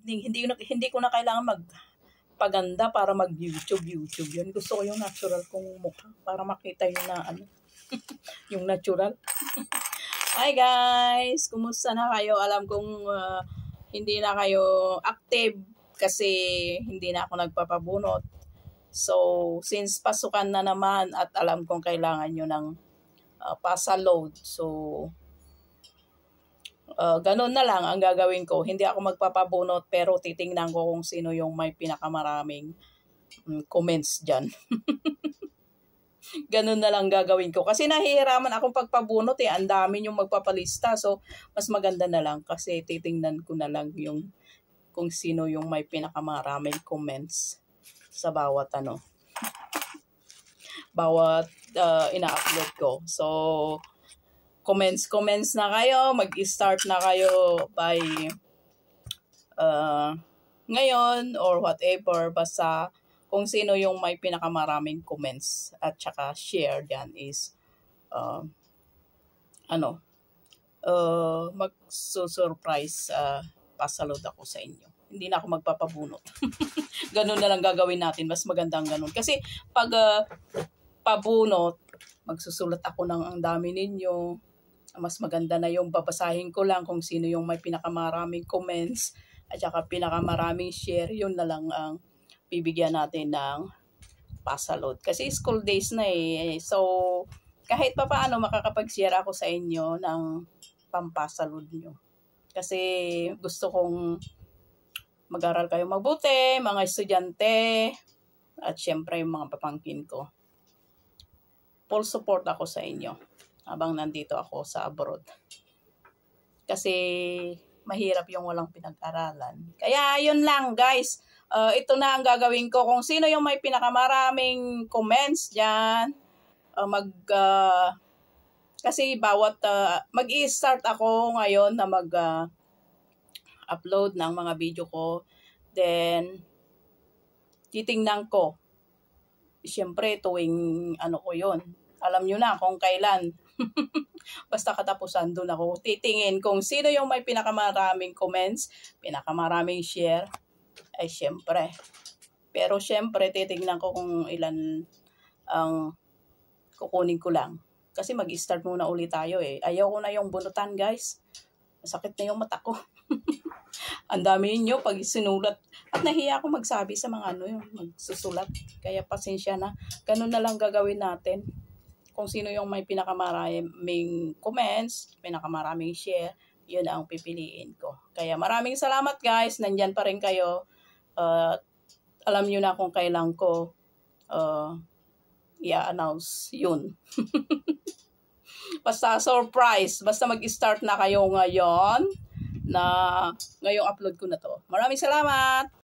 hindi ko na kailangan magpaganda para mag-YouTube yun. Gusto ko yung natural kong mukha para makita yung na ano, yung natural. Hi guys, kumusta na kayo? Alam kong hindi na kayo active kasi hindi na ako nagpapabunot. So, since pasukan na naman at alam kong kailangan nyo ng pasaload. So, ganun na lang ang gagawin ko. Hindi ako magpapabunot pero titingnan ko kung sino yung may pinakamaraming comments dyan. Ganun na lang gagawin ko. Kasi nahihiraman akong pagpabunot eh. Ang dami yung magpapalista. So, mas maganda na lang kasi titingnan ko na lang yung kung sino yung may pinakamaraming comments sa bawat bawat ina-upload ko. So, comments na kayo. Mag-start na kayo by ngayon or whatever. Basta kung sino yung may pinakamaraming comments at saka share dyan is mag-surprise pasaload ako sa inyo. Hindi na ako magpapabunot. Ganun na lang gagawin natin. Mas magandang ganun. Kasi pag pabunot, magsusulat ako ng ang dami ninyo. Mas maganda na yung babasahin ko lang kung sino yung may pinakamaraming comments at saka pinakamaraming share. Yun na lang ang bibigyan natin ng pasaload. Kasi school days na eh. So, kahit pa paano makakapag-share ako sa inyo ng pampasaload nyo. Kasi gusto kong mag-aral kayo mabuti, mga estudyante, at syempre yung mga papangkin ko. Full support ako sa inyo habang nandito ako sa abroad. Kasi mahirap yung walang pinag-aralan. Kaya yun lang guys. Ito na ang gagawin ko. Kung sino yung may pinakamaraming comments dyan, kasi bawat mag-i-start ako ngayon na upload ng mga video ko. Then, titingnan ko. Siyempre, tuwing ko yun. Alam nyo na kung kailan. Basta katapusan doon ako. Titingin kung sino yung may pinakamaraming comments, pinakamaraming share. Ay, siyempre. Pero siyempre, titingnan ko kung ilan ang kukunin ko lang. Kasi mag-start muna ulit tayo eh. Ayaw ko na yung bunutan, guys. Masakit na yung mata ko. Ang dami niyo pag sinulat. At nahiya ako magsabi sa mga magsusulat. Kaya pasensya na. Ganun na lang gagawin natin. Kung sino yung may pinakamaraming comments, pinakamaraming share, yun ang pipiliin ko. Kaya maraming salamat guys. Nandyan pa rin kayo. Alam nyo na kung kailan ko i-announce yun. Basta surprise. Basta mag-start na kayo ngayon na ngayong upload ko na to. Maraming salamat!